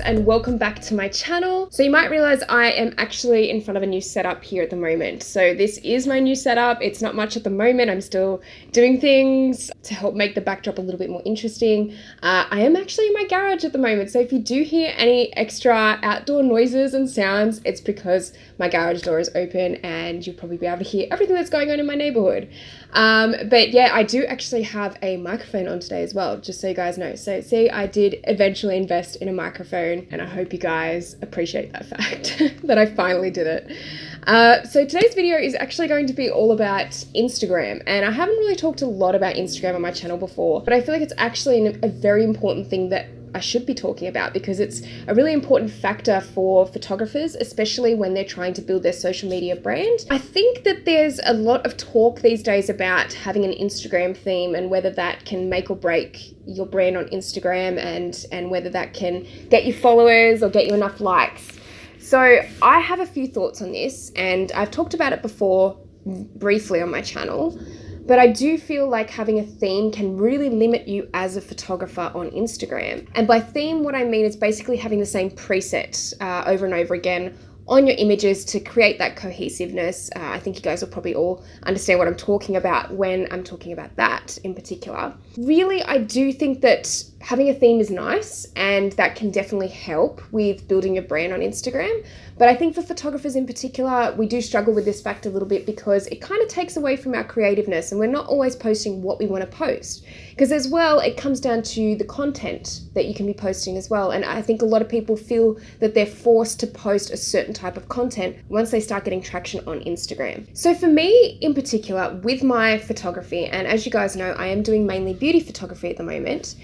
and welcome back to my channel. So you might realize I am actually in front of a new setup here at the moment. So this is my new setup. It's not much at the moment. I'm still doing things to help make the backdrop a little bit more interesting. I am actually in my garage at the moment. So if you do hear any extra outdoor noises and sounds, it's because my garage door is open and you'll probably be able to hear everything that's going on in my neighborhood. But yeah, I do actually have a microphone on today as well, just so you guys know. So see, I did eventually invest in a microphone and I hope you guys appreciate that fact that I finally did it. So today's video is actually going to be all about Instagram, and I haven't really talked a lot about Instagram on my channel before, but I feel like it's actually a very important thing that I should be talking about because it's a really important factor for photographers, especially when they're trying to build their social media brand. I think that there's a lot of talk these days about having an Instagram theme and whether that can make or break your brand on Instagram and whether that can get you followers or get you enough likes. So I have a few thoughts on this, and I've talked about it before briefly on my channel. But I do feel like having a theme can really limit you as a photographer on Instagram. And by theme, what I mean is basically having the same preset over and over again on your images to create that cohesiveness. I think you guys will probably all understand what I'm talking about when I'm talking about that in particular. Really, I do think that having a theme is nice and that can definitely help with building your brand on Instagram. But I think for photographers in particular, we do struggle with this fact a little bit because it kind of takes away from our creativeness and we're not always posting what we want to post. Because as well, it comes down to the content that you can be posting as well. And I think a lot of people feel that they're forced to post a certain type of content once they start getting traction on Instagram. So for me in particular, with my photography, and as you guys know, I am doing mainly beauty photography at the moment,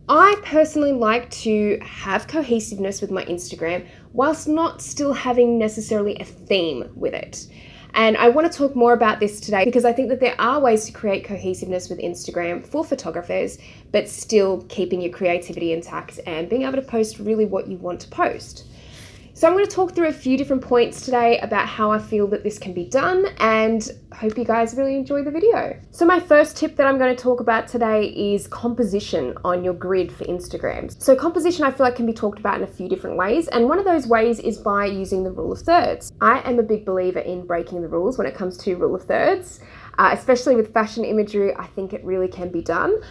I personally like to have cohesiveness with my Instagram whilst not still having necessarily a theme with it. And I want to talk more about this today because I think that there are ways to create cohesiveness with Instagram for photographers, but still keeping your creativity intact and being able to post really what you want to post. So I'm going to talk through a few different points today about how I feel that this can be done, and hope you guys really enjoy the video. So my first tip that I'm going to talk about today is composition on your grid for Instagram. So composition I feel like can be talked about in a few different ways, and one of those ways is by using the rule of thirds. I am a big believer in breaking the rules when it comes to rule of thirds, especially with fashion imagery. I think it really can be done.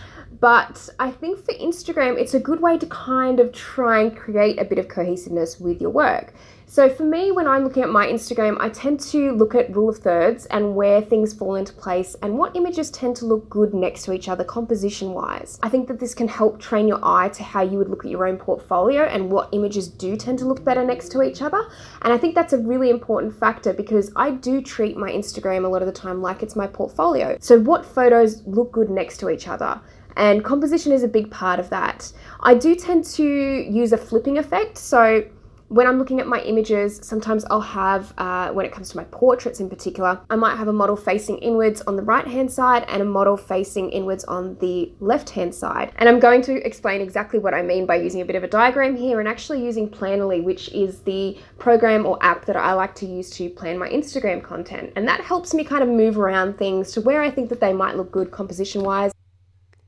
But I think for Instagram, it's a good way to kind of try and create a bit of cohesiveness with your work. So for me, when I'm looking at my Instagram, I tend to look at rule of thirds and where things fall into place and what images tend to look good next to each other composition-wise. I think that this can help train your eye to how you would look at your own portfolio and what images do tend to look better next to each other. And I think that's a really important factor because I do treat my Instagram a lot of the time like it's my portfolio. So what photos look good next to each other? And composition is a big part of that. I do tend to use a flipping effect. So when I'm looking at my images, sometimes I'll have, when it comes to my portraits in particular, I might have a model facing inwards on the right-hand side and a model facing inwards on the left-hand side. And I'm going to explain exactly what I mean by using a bit of a diagram here and actually using Planoly, which is the program or app that I like to use to plan my Instagram content. And that helps me kind of move around things to where I think that they might look good composition-wise.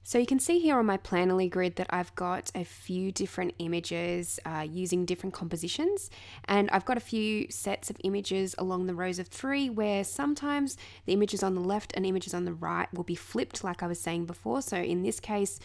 So you can see here on my Planoly grid that I've got a few different images using different compositions, and I've got a few sets of images along the rows of 3 where sometimes the images on the left and images on the right will be flipped like I was saying before. So in this case,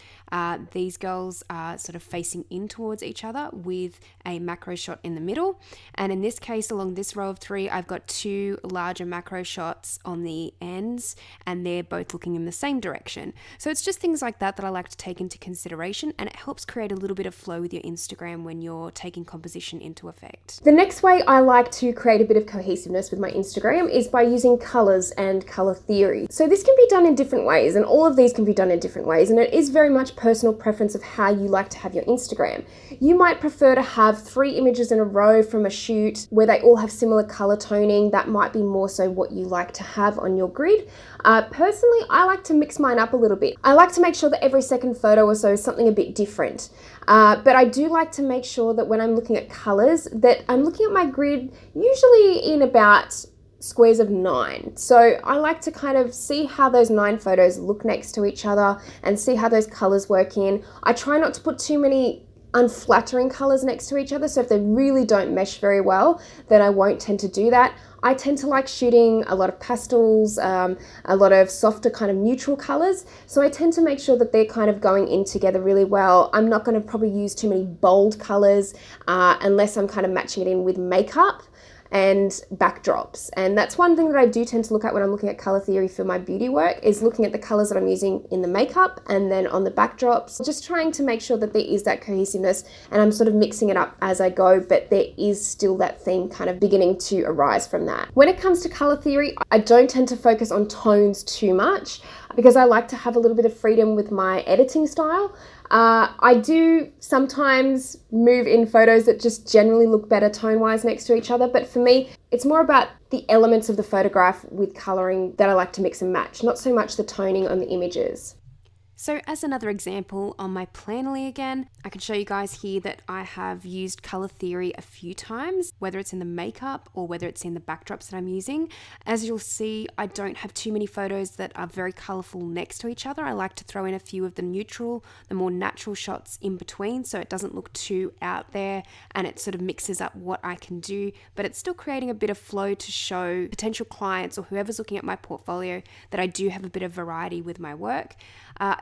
these girls are sort of facing in towards each other with a macro shot in the middle, and in this case along this row of 3 I've got 2 larger macro shots on the ends and they're both looking in the same direction. So it's just things like that I like to take into consideration, and it helps create a little bit of flow with your Instagram when you're taking composition into effect. The next way I like to create a bit of cohesiveness with my Instagram is by using colors and color theory. So this can be done in different ways, and all of these can be done in different ways, and it is very much personal preference of how you like to have your Instagram. You might prefer to have 3 images in a row from a shoot where they all have similar color toning. That might be more so what you like to have on your grid. Personally, I like to mix mine up a little bit. I like to make sure that every second photo or so is something a bit different. But I do like to make sure that when I'm looking at colors, that I'm looking at my grid usually in about squares of 9. So I like to kind of see how those 9 photos look next to each other and see how those colors work in. I try not to put too many unflattering colors next to each other. So if they really don't mesh very well, then I won't tend to do that. I tend to like shooting a lot of pastels, a lot of softer kind of neutral colors. So I tend to make sure that they're kind of going in together really well. I'm not going to probably use too many bold colors unless I'm kind of matching it in with makeup and backdrops. And that's one thing that I do tend to look at when I'm looking at color theory for my beauty work, is looking at the colors that I'm using in the makeup and then on the backdrops, just trying to make sure that there is that cohesiveness, and I'm sort of mixing it up as I go, but there is still that theme kind of beginning to arise from that. When it comes to color theory, I don't tend to focus on tones too much because I like to have a little bit of freedom with my editing style. I do sometimes move in photos that just generally look better tone-wise next to each other, but for me, it's more about the elements of the photograph with coloring that I like to mix and match, not so much the toning on the images. So as another example on my Planoly again, I can show you guys here that I have used color theory a few times, whether it's in the makeup or whether it's in the backdrops that I'm using. As you'll see, I don't have too many photos that are very colorful next to each other. I like to throw in a few of the neutral, the more natural shots in between, so it doesn't look too out there and it sort of mixes up what I can do, but it's still creating a bit of flow to show potential clients or whoever's looking at my portfolio that I do have a bit of variety with my work.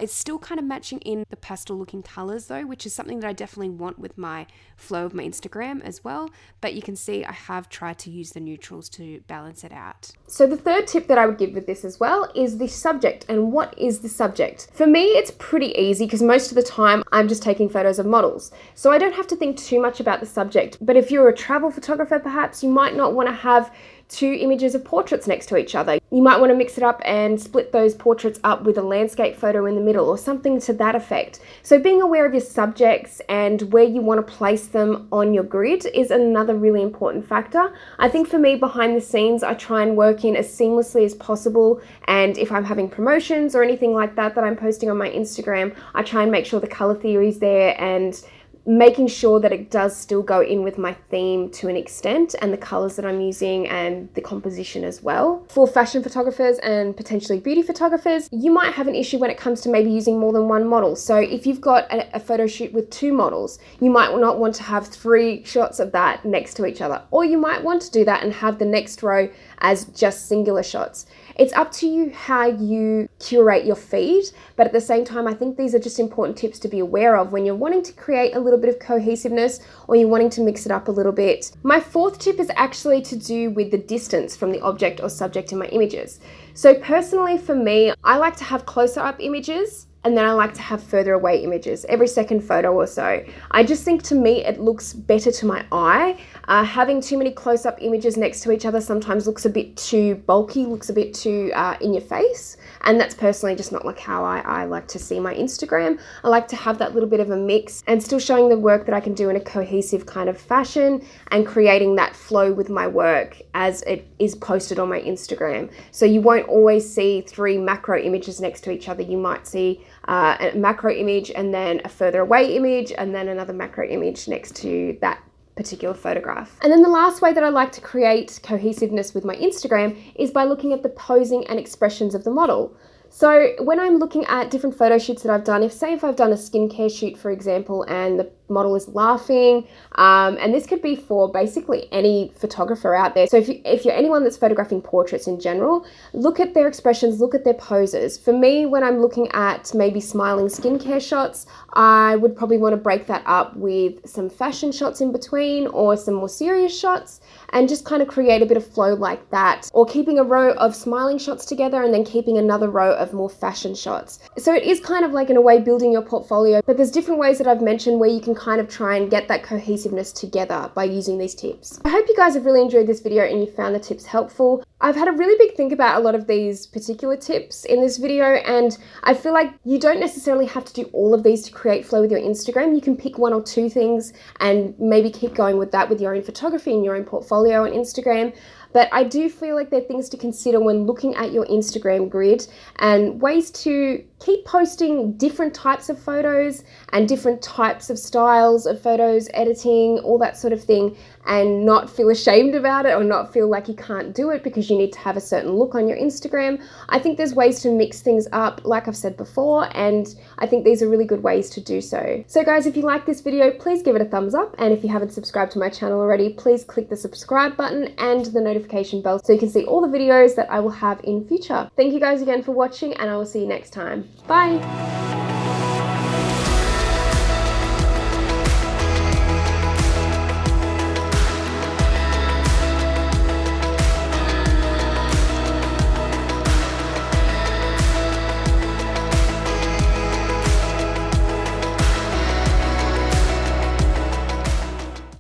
It's still kind of matching in the pastel looking colors though, which is something that I definitely want with my flow of my Instagram as well. But you can see I have tried to use the neutrals to balance it out. So the third tip that I would give with this as well is the subject. And what is the subject? For me, it's pretty easy because most of the time I'm just taking photos of models. So I don't have to think too much about the subject. But if you're a travel photographer, perhaps you might not want to have two images of portraits next to each other. You might want to mix it up and split those portraits up with a landscape photo in the middle or something to that effect. So being aware of your subjects and where you want to place them on your grid is another really important factor. I think for me, behind the scenes, I try and work in as seamlessly as possible, and if I'm having promotions or anything like that that I'm posting on my Instagram, I try and make sure the color theory is there and making sure that it does still go in with my theme to an extent, and the colors that I'm using and the composition as well. For fashion photographers and potentially beauty photographers, you might have an issue when it comes to maybe using more than one model. So if you've got a photo shoot with two models, you might not want to have 3 shots of that next to each other, or you might want to do that and have the next row as just singular shots. It's up to you how you curate your feed, but at the same time, I think these are just important tips to be aware of when you're wanting to create a little bit of cohesiveness or you're wanting to mix it up a little bit. My fourth tip is actually to do with the distance from the object or subject in my images. So personally for me, I like to have closer up images, and then I like to have further away images every second photo or so. I just think to me it looks better to my eye. Having too many close-up images next to each other sometimes looks a bit too bulky, looks a bit too in your face, and that's personally just not like how I like to see my Instagram. I like to have that little bit of a mix and still showing the work that I can do in a cohesive kind of fashion and creating that flow with my work as it is posted on my Instagram. So you won't always see 3 macro images next to each other. You might see a macro image and then a further away image and then another macro image next to that particular photograph. And then the last way that I like to create cohesiveness with my Instagram is by looking at the posing and expressions of the model. So when I'm looking at different photo shoots that I've done, if I've done a skincare shoot, for example, and the model is laughing, and this could be for basically any photographer out there. So if you're anyone that's photographing portraits in general, look at their expressions, look at their poses. For me, when I'm looking at maybe smiling skincare shots, I would probably want to break that up with some fashion shots in between or some more serious shots, and just kind of create a bit of flow like that, or keeping a row of smiling shots together and then keeping another row of more fashion shots. So it is kind of like, in a way, building your portfolio, but there's different ways that I've mentioned where you can kind of try and get that cohesiveness together by using these tips. I hope you guys have really enjoyed this video and you found the tips helpful. I've had a really big think about a lot of these particular tips in this video, and I feel like you don't necessarily have to do all of these to create flow with your Instagram. You can pick 1 or 2 things and maybe keep going with that with your own photography and your own portfolio on Instagram. But I do feel like there are things to consider when looking at your Instagram grid and ways to keep posting different types of photos and different types of styles of photos, editing, all that sort of thing, and not feel ashamed about it or not feel like you can't do it because you need to have a certain look on your Instagram. I think there's ways to mix things up, like I've said before, and I think these are really good ways to do so. So guys, if you like this video, please give it a thumbs up, and if you haven't subscribed to my channel already, please click the subscribe button and the notification bell so you can see all the videos that I will have in future. Thank you guys again for watching, and I will see you next time. Bye!